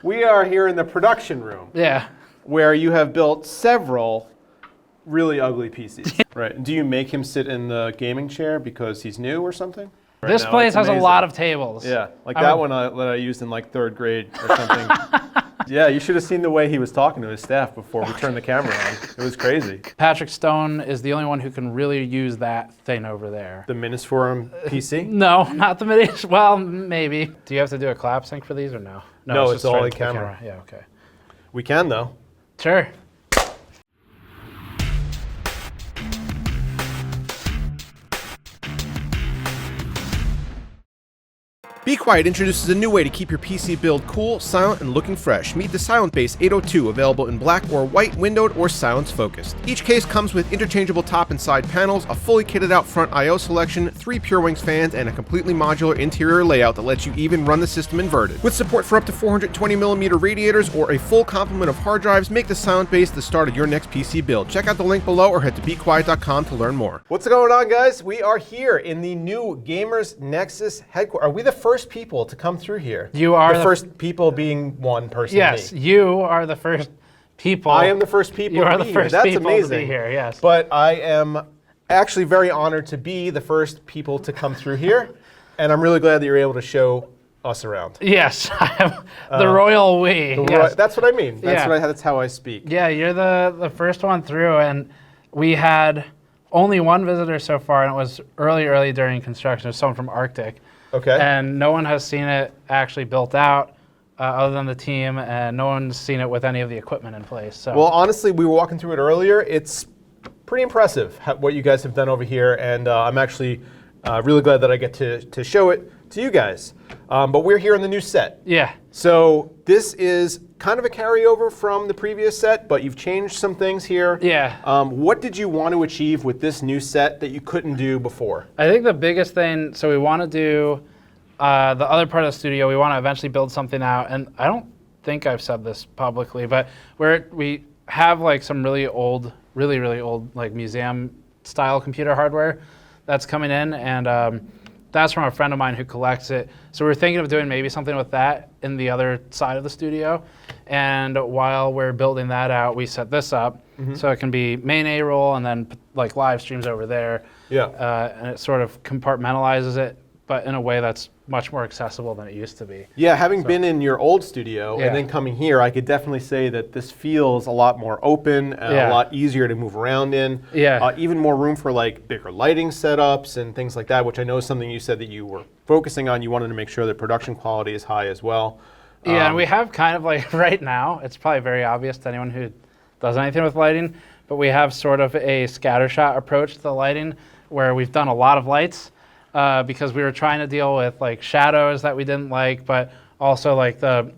We are here in the production room. Yeah. Where you have built several really ugly PCs. Right. Do you make him sit in the gaming chair because he's new or something? This place has a lot of tables. Yeah, like that one that I used in like 3rd grade or something. Yeah, you should have seen the way he was talking to his staff before we turned the camera on. It was crazy. Patrick Stone is the only one who can really use that thing over there. The Minisforum PC? No, not the Minis. Well, maybe. Do you have to do a clap sync for these or no? No, it's all in camera. Yeah, okay. We can though. Sure. Be Quiet introduces a new way to keep your PC build cool, silent, and looking fresh. Meet the Silent Base 802, available in black or white, windowed, or silence focused. Each case comes with interchangeable top and side panels, a fully kitted out front I/O selection, 3 PureWings fans, and a completely modular interior layout that lets you even run the system inverted. With support for up to 420mm radiators or a full complement of hard drives, make the Silent Base the start of your next PC build. Check out the link below or head to BeQuiet.com to learn more. What's going on, guys? We are here in the new Gamers Nexus headquarters. Are we the first people to come through here? You are the first people being one person. Yes, me. You are the first people. I am the first people. You are the here. first That's people amazing. to be here. Yes. But I am actually very honored to be the first people to come through here, and I'm really glad that you're able to show us around. Yes, I am the royal we. Yes. That's what I mean. That's how I speak. Yeah, you're the first one through, and we had only one visitor so far, and it was early during construction. It was someone from Arctic. Okay. And no one has seen it actually built out other than the team, and no one's seen it with any of the equipment in place. So. Well, honestly, we were walking through it earlier. It's pretty impressive what you guys have done over here, and I'm actually really glad that I get to show it to you guys. But we're here in the new set. Yeah. So this is kind of a carryover from the previous set, but you've changed some things here. Yeah. What did you want to achieve with this new set that you couldn't do before? I think the biggest thing, so we want to do the other part of the studio, we want to eventually build something out, and I don't think I've said this publicly, but we have like some really old like museum style computer hardware that's coming in, and that's from a friend of mine who collects it. So we're thinking of doing maybe something with that in the other side of the studio. And while we're building that out, we set this up so it can be main A roll and then like live streams over there. Yeah. And it sort of compartmentalizes it, but in a way that's much more accessible than it used to be. Yeah, having been in your old studio and then coming here, I could definitely say that this feels a lot more open and a lot easier to move around in. Yeah. Even more room for like bigger lighting setups and things like that, which I know is something you said that you were focusing on. You wanted to make sure that production quality is high as well. Yeah, and we have kind of like right now, it's probably very obvious to anyone who does anything with lighting, but we have sort of a scattershot approach to the lighting where we've done a lot of lights. Because we were trying to deal with like shadows that we didn't like, but also like the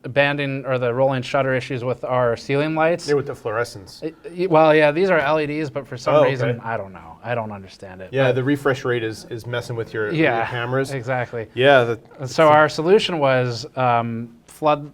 banding or the rolling shutter issues with our ceiling lights. Yeah, with the fluorescence. Well, yeah, these are LEDs, but for some reason, I don't know. I don't understand it. Yeah, the refresh rate is messing with your cameras. Exactly. Yeah. So our solution was flood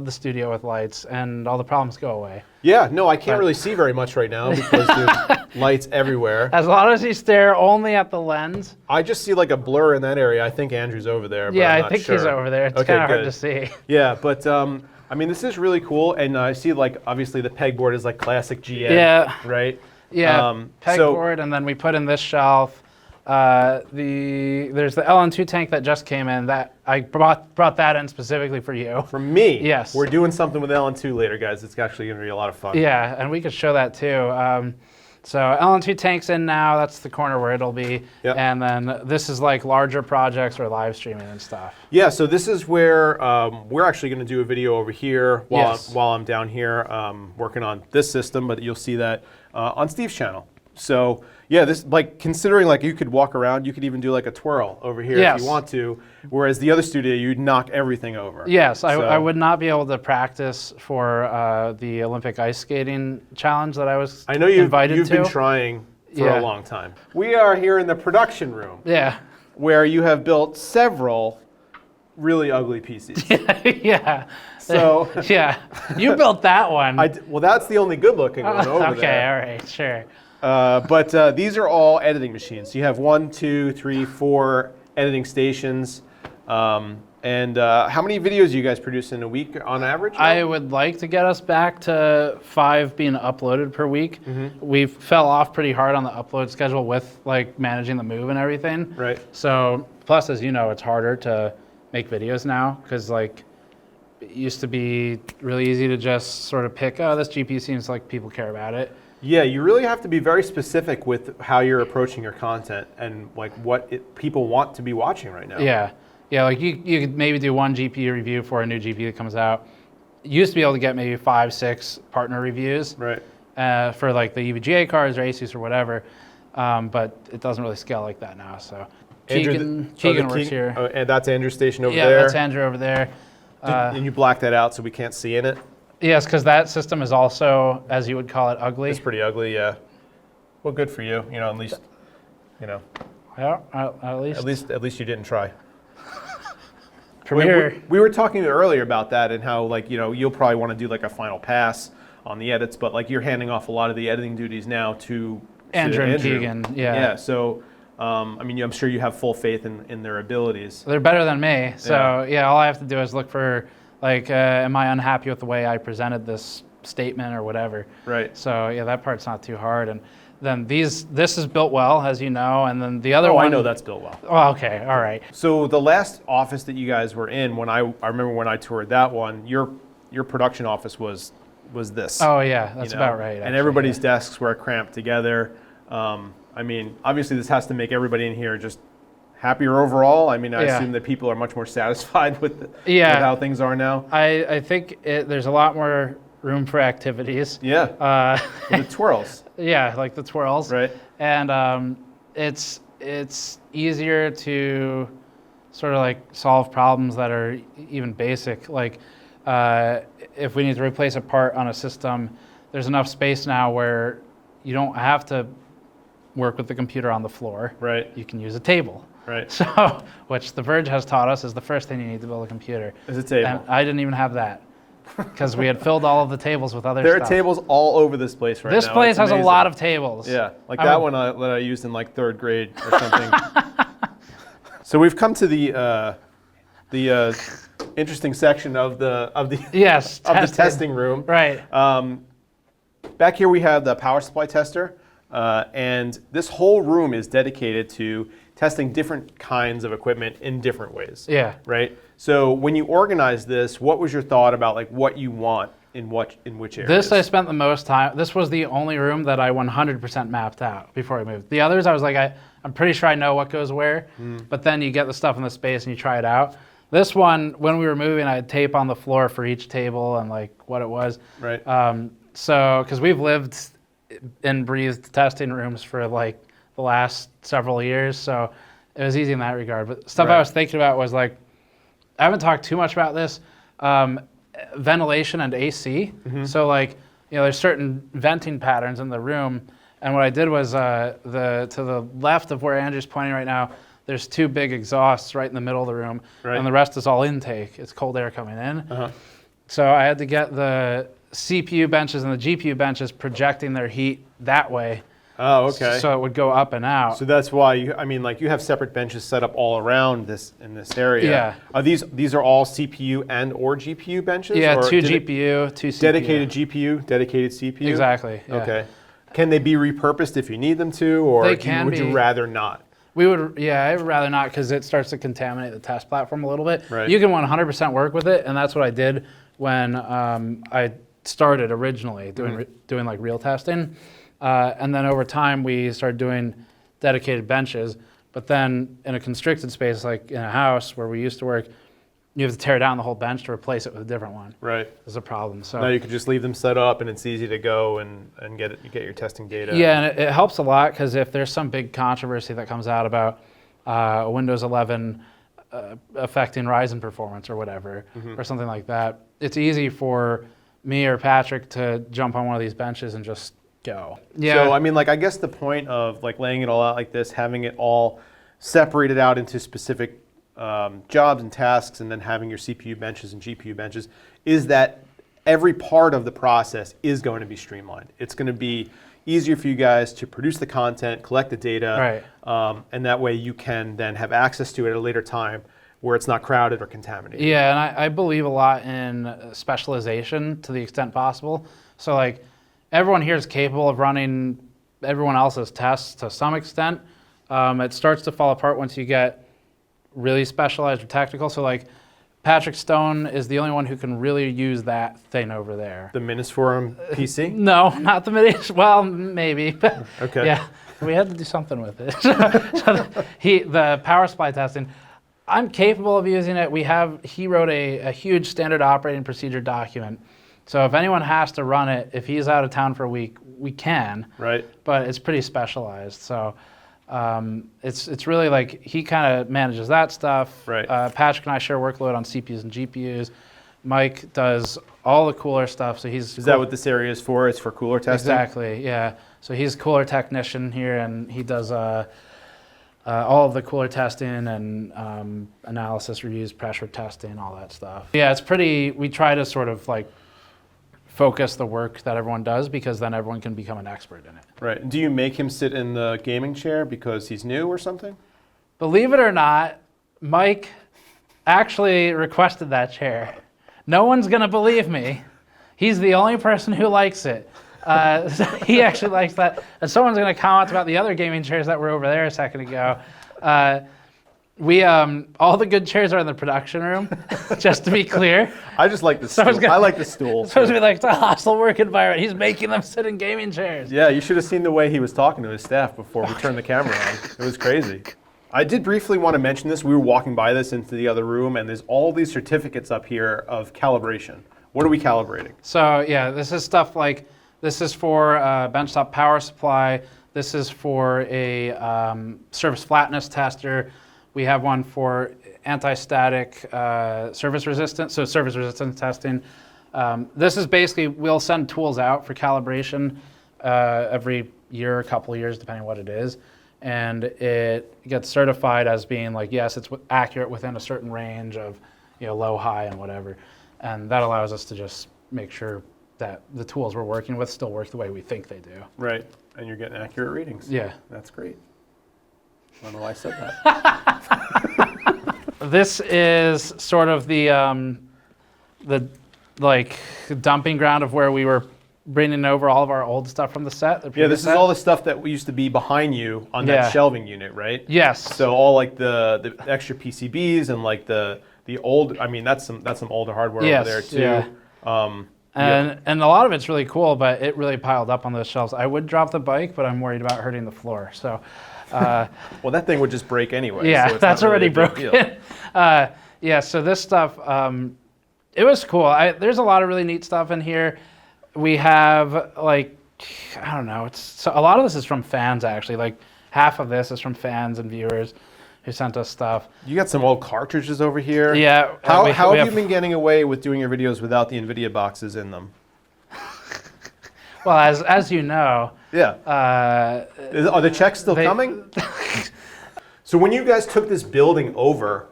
the studio with lights, and all the problems go away. Yeah, no, I can't really see very much right now because there's lights everywhere. As long as you stare only at the lens. I just see like a blur in that area. I think Andrew's over there, but yeah, I'm not I think sure. he's over there. It's kind of hard to see. Yeah, but I mean, this is really cool, and I see like obviously the pegboard is like classic GN, right? Yeah, pegboard, and then we put in this shelf. There's the LN2 tank that just came in that I brought that in specifically for you. For me? Yes. We're doing something with LN2 later, guys. It's actually going to be a lot of fun. Yeah, and we could show that too. So LN2 tank's in now. That's the corner where it'll be. Yep. And then this is like larger projects or live streaming and stuff. Yeah, so this is where we're actually going to do a video over here while I'm down here working on this system, but you'll see that on Steve's channel. So yeah, this like considering like you could walk around, you could even do like a twirl over here if you want to. Whereas the other studio, you'd knock everything over. Yes, so I would not be able to practice for the Olympic ice skating challenge that I was invited to. I know you've been trying for a long time. We are here in the production room. Yeah. Where you have built several really ugly PCs. Yeah. So yeah, you built that one. Well, that's the only good looking one over there. Okay, all right, sure. But these are all editing machines. So you have 1, 2, 3, 4 editing stations. And And how many videos do you guys produce in a week on average? I would like to get us back to 5 being uploaded per week. We fell off pretty hard on the upload schedule with like managing the move and everything. Right. So plus, as you know, it's harder to make videos now because like it used to be really easy to just sort of pick, oh, this GPU seems like people care about it. Yeah, you really have to be very specific with how you're approaching your content and like what people want to be watching right now. Yeah. Yeah, like you could maybe do one GPU review for a new GPU that comes out. You used to be able to get maybe 5, 6 partner reviews Right. For like the EVGA cards or Asus or whatever, but it doesn't really scale like that now. So Keegan works here. Oh, and that's Andrew's station over Yeah, there. that's Andrew over there. And you black that out so we can't see in it? Yes, because that system is also, as you would call it, ugly. It's pretty ugly, yeah. Well, good for you. You know, at least, you know. Yeah, at least you didn't try. Premiere. We were talking earlier about that and how, like, you know, you'll probably want to do like a final pass on the edits, but like you're handing off a lot of the editing duties now to Andrew and Keegan. Yeah. Yeah. So, I mean, I'm sure you have full faith in their abilities. They're better than me. So yeah, all I have to do is look for like, am I unhappy with the way I presented this statement or whatever? Right. So yeah, that part's not too hard. And then this is built well, as you know, and then the other one. I know that's built well. Oh, okay, all right. So the last office that you guys were in, when I remember when I toured that one, your production office was this. Oh yeah, that's you know? about right. And actually, everybody's desks were cramped together. I mean, obviously this has to make everybody in here just happier overall. I mean, I assume that people are much more satisfied with how things are now. I think there's a lot more room for activities. Yeah. With the twirls. Yeah, like the twirls. Right. And it's easier to sort of like solve problems that are even basic. Like if we need to replace a part on a system, there's enough space now where you don't have to work with the computer on the floor. Right. You can use a table. Right. So, which The Verge has taught us is the first thing you need to build a computer. Is a table. And I didn't even have that because we had filled all of the tables with other stuff. stuff. There are tables all over this place right now. This place it's has amazing. a lot of tables. Yeah, like that one that I used in like 3rd grade or something. So we've come to the interesting section of the yes, of the testing room. Right. Back here we have the power supply tester, and this whole room is dedicated to testing different kinds of equipment in different ways. Yeah. Right. So when you organized this, what was your thought about like what you want in which areas? This I spent the most time. This was the only room that I 100% mapped out before I moved. The others I was like, I'm pretty sure I know what goes where, but then you get the stuff in the space and you try it out. This one, when we were moving, I had tape on the floor for each table and like what it was. Right. So, because we've lived and breathed testing rooms for like the last several years, so it was easy in that regard. But stuff I was thinking about was like, I haven't talked too much about this, ventilation and AC. So like, you know, there's certain venting patterns in the room, and what I did was to the left of where Andrew's pointing right now, there's 2 big exhausts right in the middle of the room, and the rest is all intake. It's cold air coming in. So I had to get the CPU benches and the GPU benches projecting their heat that way. Oh, okay. So it would go up and out. So that's why you have separate benches set up all around in this area. Yeah. Are these are all CPU and or GPU benches? Yeah, or 2 GPU, 2 CPU. Dedicated GPU, dedicated CPU? Exactly. Yeah. Okay. Can they be repurposed if you need them to, or They can would you rather not? I would rather not because it starts to contaminate the test platform a little bit. Right. You can 100% work with it, and that's what I did when I started originally doing like real testing. And then over time, we started doing dedicated benches. But then in a constricted space, like in a house where we used to work, you have to tear down the whole bench to replace it with a different one. Right. There's a problem. So now you could just leave them set up, and it's easy to go and get your testing data. yeah, and it helps a lot because if there's some big controversy that comes out about Windows 11 affecting Ryzen performance or whatever, or something like that, it's easy for me or Patrick to jump on one of these benches and just go. Yeah. So I mean, like, I guess the point of like laying it all out like this, having it all separated out into specific jobs and tasks, and then having your CPU benches and GPU benches, is that every part of the process is going to be streamlined. It's going to be easier for you guys to produce the content, collect the data, Right. And that way you can then have access to it at a later time where it's not crowded or contaminated. Yeah, and I believe a lot in specialization to the extent possible. So like everyone here is capable of running everyone else's tests to some extent. It starts to fall apart once you get really specialized or technical. So like Patrick Stone is the only one who can really use that thing over there. The Minisforum PC? No, not the Minis. Well, maybe. Okay. Yeah, we had to do something with it. The power supply testing, I'm capable of using it. He wrote a huge standard operating procedure document. So if anyone has to run it, if he's out of town for a week, we can. Right. But it's pretty specialized. So it's really like he kind of manages that stuff. Right. Patrick and I share workload on CPUs and GPUs. Mike does all the cooler stuff. So Is that what this area is for? It's for cooler testing? Exactly, yeah. So he's a cooler technician here, and he does all of the cooler testing and analysis reviews, pressure testing, all that stuff. Yeah, it's pretty, we try to sort of like focus the work that everyone does because then everyone can become an expert in it. Right. Do you make him sit in the gaming chair because he's new or something? Believe it or not, Mike actually requested that chair. No one's going to believe me. He's the only person who likes it. So he actually likes that. And someone's going to comment about the other gaming chairs that were over there a second ago. All the good chairs are in the production room, just to be clear. I just like the stool. I like the stool. It's supposed to be like, it's a hostile work environment. He's making them sit in gaming chairs. Yeah, you should have seen the way he was talking to his staff before we turned the camera on. It was crazy. I did briefly want to mention this. We were walking by this into the other room, and there's all these certificates up here of calibration. What are we calibrating? So yeah, this is stuff like, this is for benchtop power supply. This is for a surface flatness tester. We have one for anti-static surface resistance, so surface resistance testing. This is basically, we'll send tools out for calibration every year, a couple of years, depending on what it is. And it gets certified as being like, yes, it's accurate within a certain range of low, high, and whatever. And that allows us to just make sure that the tools we're working with still work the way we think they do. Right, and you're getting accurate readings. Yeah. That's great. I don't know why I said that. This is sort of the like dumping ground of where we were bringing over all of our old stuff from the set. Yeah, this is all the stuff that used to be behind you on that shelving unit, right? Yes. So all like the extra PCBs and like the old. I mean, that's some older hardware over there too. Yeah. And a lot of it's really cool, but it really piled up on those shelves. I would drop the bike, but I'm worried about hurting the floor. So. Well, that thing would just break anyway. Yeah, so that's already broken. Yeah, so this stuff, it was cool. There's a lot of really neat stuff in here. We have like, I don't know, a lot of this is from fans actually. Like half of this is from fans and viewers who sent us stuff. You got some old cartridges over here. Yeah. How have you been getting away with doing your videos without the NVIDIA boxes in them? Well, as you know. Yeah. Are the checks still coming? So when you guys took this building over,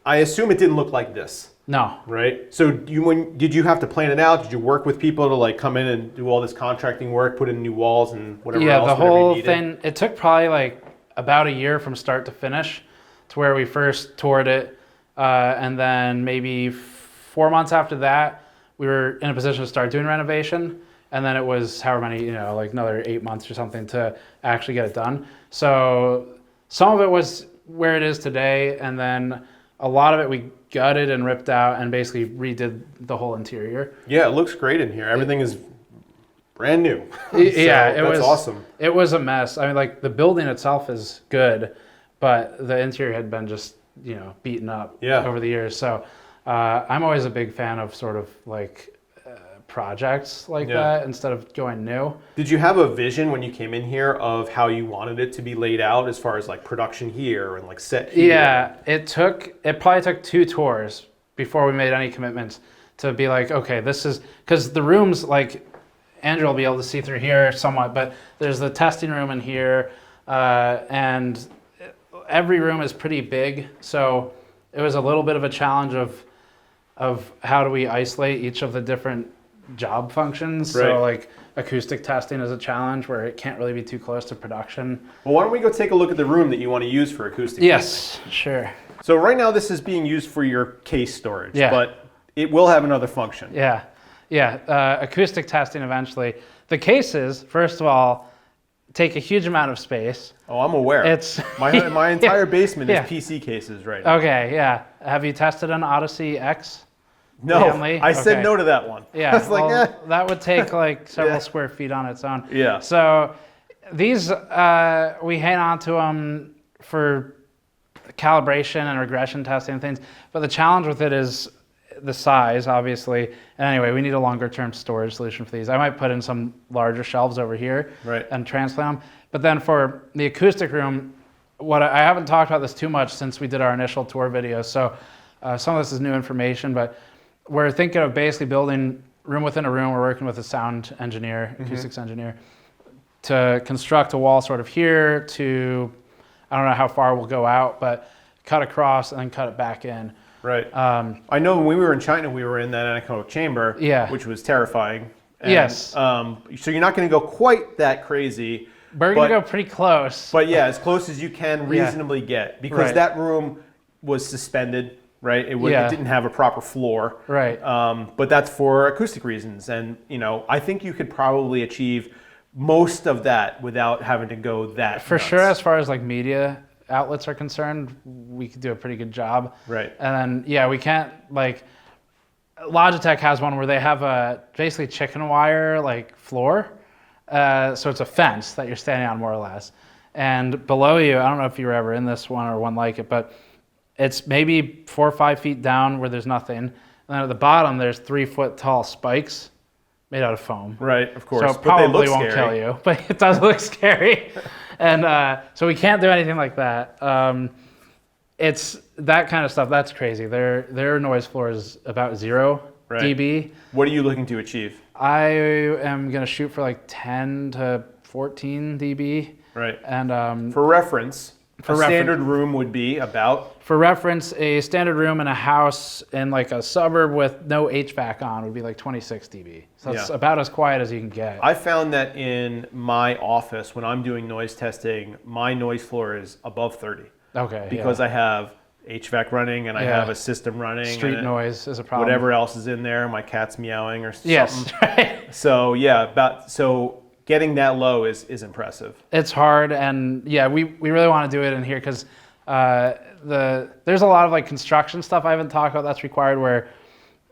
I assume it didn't look like this. No. Right? So did you have to plan it out? Did you work with people to like come in and do all this contracting work, put in new walls and whatever else? Yeah, the whole thing, it took probably like about a year from start to finish to where we first toured it. And then maybe 4 months after that, we were in a position to start doing renovation. And then it was however many, like another 8 months or something to actually get it done. So some of it was where it is today. And then a lot of it we gutted and ripped out and basically redid the whole interior. Yeah, it looks great in here. Everything is brand new. Yeah, that's awesome. It was a mess. I mean, like the building itself is good, but the interior had been just, beaten up over the years. So I'm always a big fan of sort of like projects like that instead of going new. Did you have a vision when you came in here of how you wanted it to be laid out as far as like production here and like set here? Yeah, it probably took 2 tours before we made any commitments to be like, okay, this is, because the rooms, like Andrew will be able to see through here somewhat, but there's the testing room in here, and every room is pretty big, so it was a little bit of a challenge of how do we isolate each of the different job functions. Right. So like acoustic testing is a challenge where it can't really be too close to production. Well, why don't we go take a look at the room that you want to use for acoustic? Yes, sure. So right now this is being used for your case storage, Yeah. but it will have another function. Yeah, yeah. Acoustic testing eventually. The cases, first of all, take a huge amount of space. Oh, I'm aware. It's my entire basement Yeah. is PC cases right now. Okay, yeah. Have you tested an Odyssey X? No, family? I said Okay. no to that one. Yeah, I was like, well, that would take like several Yeah. square feet on its own. Yeah. So these, we hang on to them for calibration and regression testing and things. But the challenge with it is the size, obviously. And anyway, we need a longer term storage solution for these. I might put in some larger shelves over here Right. and transplant them. But then for the acoustic room, what I haven't talked about this too much since we did our initial tour videos. So some of this is new information, but we're thinking of basically building room within a room. We're working with a sound engineer, acoustics engineer, to construct a wall sort of here to, I don't know how far we'll go out, but cut across and then cut it back in. Right. I know when we were in China, we were in that anechoic chamber, Yeah. which was terrifying. And, Yes. so you're not going to go quite that crazy. We're going to go pretty close. But yeah, as close as you can reasonably get, because Right. that room was suspended, right? It Yeah. didn't have a proper floor. Right. But that's for acoustic reasons. And, I think you could probably achieve most of that without having to go that For nuts. sure, as far as like media outlets are concerned, we could do a pretty good job. Right. And then, yeah, we can't, like, Logitech has one where they have a basically chicken wire, like, floor. So it's a fence that you're standing on, more or less. And below you, I don't know if you were ever in this one or one like it, but it's maybe 4 or 5 feet down where there's nothing. And then at the bottom, there's 3 foot tall spikes made out of foam. Right, of course. So it But they probably look won't scary. kill you, but it does look scary. And so we can't do anything like that. It's that kind of stuff. That's crazy. Their noise floor is about 0 Right. dB. What are you looking to achieve? I am going to shoot for like 10 to 14 dB. Right. And For reference, For a refer- standard room would be about for reference, a standard room in a house in like a suburb with no HVAC on would be like 26 dB. So that's Yeah. about as quiet as you can get. I found that in my office, when I'm doing noise testing, my noise floor is above 30 Okay. because I have HVAC running and I Yeah. have a system running. Street and noise is a problem. Whatever else is in there, my cat's meowing or something. Yes. Right. So yeah, so getting that low is impressive. It's hard, and yeah, we really want to do it in here because there's a lot of like construction stuff I haven't talked about that's required where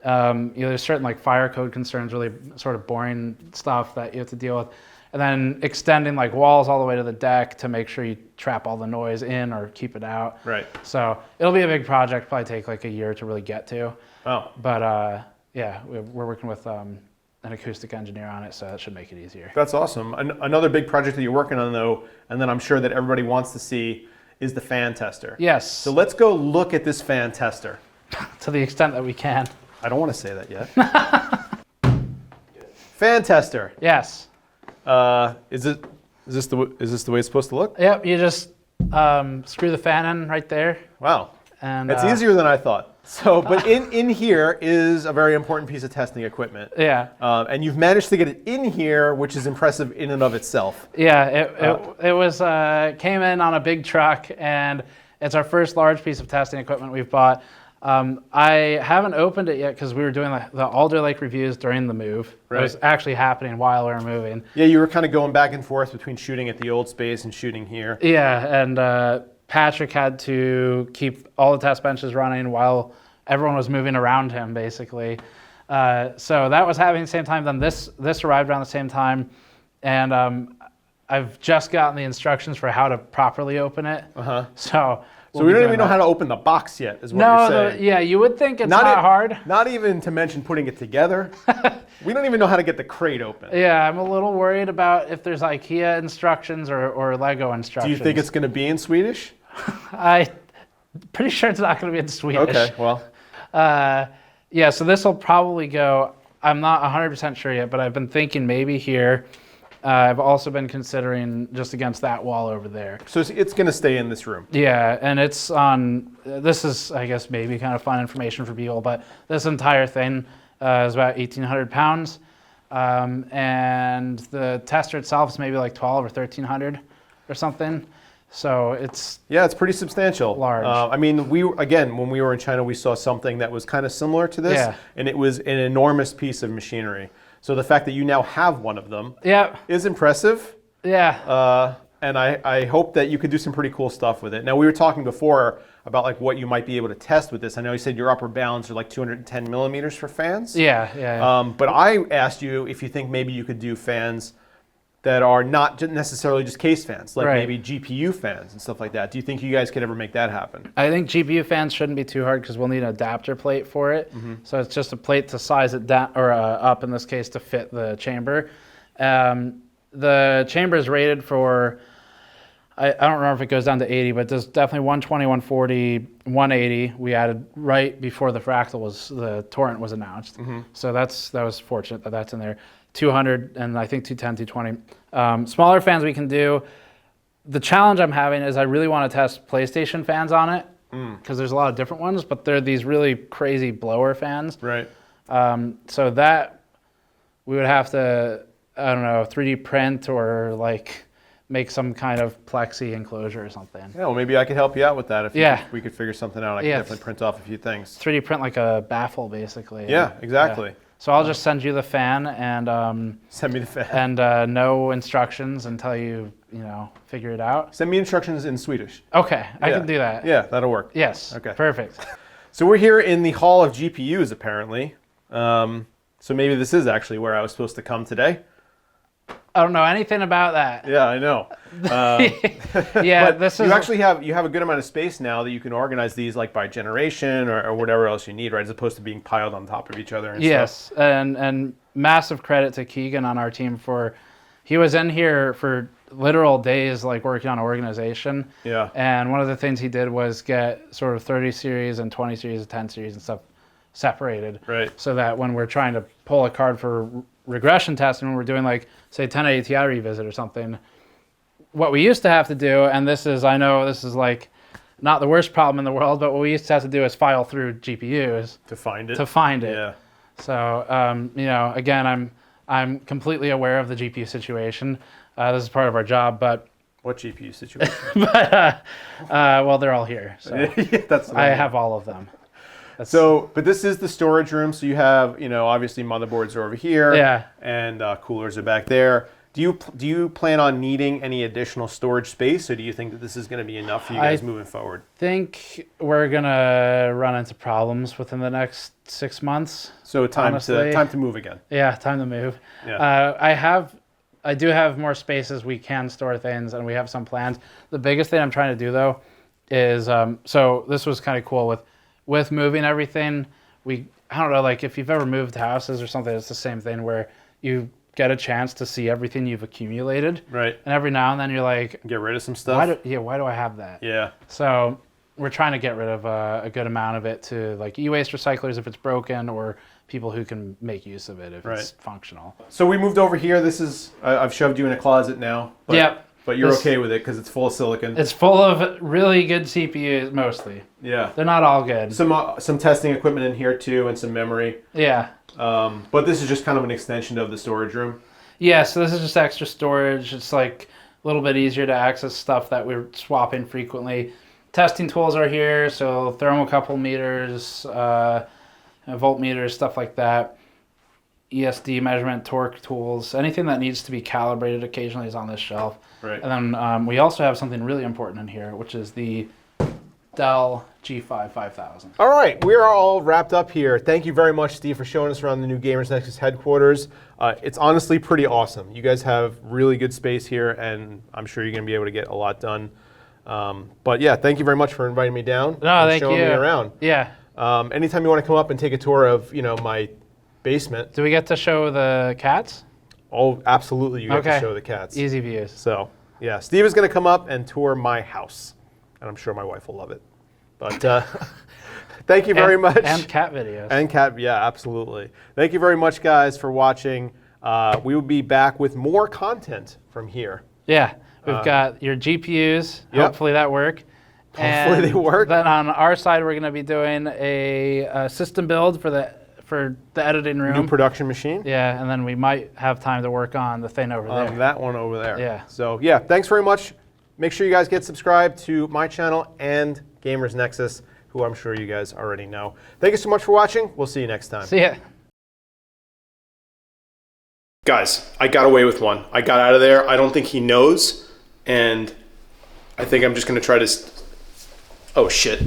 there's certain like fire code concerns, really sort of boring stuff that you have to deal with, and then extending like walls all the way to the deck to make sure you trap all the noise in or keep it out. Right. So it'll be a big project, probably take like a year to really get to. Oh, But yeah, we're working with an acoustic engineer on it, so that should make it easier. that's awesome. Another big project that you're working on though, and then I'm sure that everybody wants to see, is the fan tester. Yes, So let's go look at this fan tester. to the extent that we can. I don't want to say that yet. Fan tester. Yes. Is this the way it's supposed to look? Yep, you just screw the fan in right there. Wow. And It's easier than I thought. So, but in here is a very important piece of testing equipment. Yeah, And you've managed to get it in here, which is impressive in and of itself. yeah. It was came in on a big truck, and it's our first large piece of testing equipment we've bought. I haven't opened it yet because we were doing the Alder Lake reviews during the move. Right. It was actually happening while we were moving. Yeah, you were kind of going back and forth between shooting at the old space and shooting here. Yeah, and Patrick had to keep all the test benches running while everyone was moving around him, basically. So that was happening at the same time. Then this arrived around the same time, and I've just gotten the instructions for how to properly open it. Uh-huh. So So we don't even know how to open the box yet, is what you're saying. yeah, you would think it's not hard. Not even to mention putting it together. We don't even know how to get the crate open. Yeah, I'm a little worried about if there's IKEA instructions or Lego Do instructions. you think it's going to be in Swedish? I'm pretty sure it's not going to be in Swedish. Okay, well, Yeah, so this will probably go, I'm not 100% sure yet, but I've been thinking maybe here. I've also been considering just against that wall over there. so it's going to stay in this room. Yeah, and it's on, this is, I guess, maybe kind of fun information for people, but this entire thing is about 1,800 pounds. And the tester itself is maybe like 12 or 1,300 or something. So it's it's pretty substantial. Large. I mean, when we were in China, we saw something that was kind of similar to this, Yeah. and it was an enormous piece of machinery. So the fact that you now have one of them is impressive. Yeah. And I hope that you could do some pretty cool stuff with it. Now, we were talking before about like what you might be able to test with this. I know you said your upper bounds are like 210 millimeters for fans. Yeah. But I asked you if you think maybe you could do fans that are not necessarily just case fans, like maybe GPU fans and stuff like that. Do you think you guys could ever make that happen? I think GPU fans shouldn't be too hard because we'll need an adapter plate for it. So it's just a plate to size it down, or up in this case, to fit the chamber. The chamber is rated for, I don't remember if it goes down to 80, but there's definitely 120, 140, 180. We added right before the torrent was announced. So that was fortunate that that's in there. 200 and I think 210, 220. Smaller fans we can do. The challenge I'm having is I really want to test PlayStation fans on it because there's a lot of different ones, but they're these really crazy blower fans. Right. So that we would have to, I don't know, 3D print or like make some kind of plexi enclosure or something. Yeah, well, maybe I could help you out with that if we could figure something out. I could definitely print off a few things. 3D print like a baffle, basically. Yeah, exactly. Yeah. So I'll just send you the fan and send me the fan and no instructions until you figure it out. Send me instructions in Swedish. Okay, I can do that. Yeah, that'll work. Yes. Okay. Perfect. So we're here in the Hall of GPUs apparently. So maybe this is actually where I was supposed to come today. I don't know anything about that. Yeah, I know. Yeah, but you actually have a good amount of space now that you can organize these like by generation or whatever else you need, right? As opposed to being piled on top of each other and stuff. and massive credit to Keegan on our team he was in here for literal days like working on organization. Yeah. And one of the things he did was get sort of 30 series and 20 series and 10 series and stuff separated. Right. So that when we're trying to pull a card for regression testing, when we're doing like, say, 1080 Ti revisit or something, what we used to have to do, and I know this is like not the worst problem in the world, but what we used to have to do is file through GPUs to find it. Yeah. So, again, I'm completely aware of the GPU situation. This is part of our job, but what GPU situation? well, they're all here. So that's I have all of them. But this is the storage room. So you have, obviously motherboards are over here. Yeah. And coolers are back there. Do you plan on needing any additional storage space, or do you think that this is going to be enough for you guys moving forward? I think we're gonna run into problems within the next 6 months. So time to move again. Yeah, time to move. Yeah. I do have more spaces we can store things, and we have some plans. The biggest thing I'm trying to do though is so this was kind of cool with moving everything. I don't know, like if you've ever moved houses or something, it's the same thing where you get a chance to see everything you've accumulated. Right. And every now and then you're like, get rid of some stuff. Why do I have that? Yeah. So we're trying to get rid of a good amount of it to like e-waste recyclers if it's broken, or people who can make use of it if it's functional. So we moved over here. This is, I've shoved you in a closet now. But, But you're okay with it because it's full of silicon. It's full of really good CPUs mostly. Yeah. They're not all good. Some testing equipment in here too, and some memory. Yeah. But this is just kind of an extension of the storage room. Yeah, so this is just extra storage. It's like a little bit easier to access stuff that we're swapping frequently. Testing tools are here, so thermocouple meters, voltmeters, stuff like that. ESD measurement, torque tools, anything that needs to be calibrated occasionally is on this shelf. Right. And then we also have something really important in here, which is the Dell G5 5000. All right, we are all wrapped up here. Thank you very much, Steve, for showing us around the new Gamers Nexus headquarters. It's honestly pretty awesome. You guys have really good space here, and I'm sure you're going to be able to get a lot done. But yeah, thank you very much for inviting me down and showing me around. Yeah. Anytime you want to come up and take a tour of, my basement. Do we get to show the cats? Oh, absolutely, you get to show the cats. Easy views. So, yeah, Steve is going to come up and tour my house, and I'm sure my wife will love it. But thank you very much. And cat videos. And yeah, absolutely. Thank you very much, guys, for watching. We will be back with more content from here. Yeah, we've got your GPUs. Yep. Hopefully that work. Hopefully they work. Then on our side, we're going to be doing a system build for the editing room. New production machine. Yeah, and then we might have time to work on the thing over there. That one over there. Yeah. So, yeah, thanks very much. make sure you guys get subscribed to my channel and Gamers Nexus, who I'm sure you guys already know. Thank you so much for watching. We'll see you next time. See ya. Guys, I got away with one. I got out of there. I don't think he knows, and I think I'm just gonna try to... Oh, shit.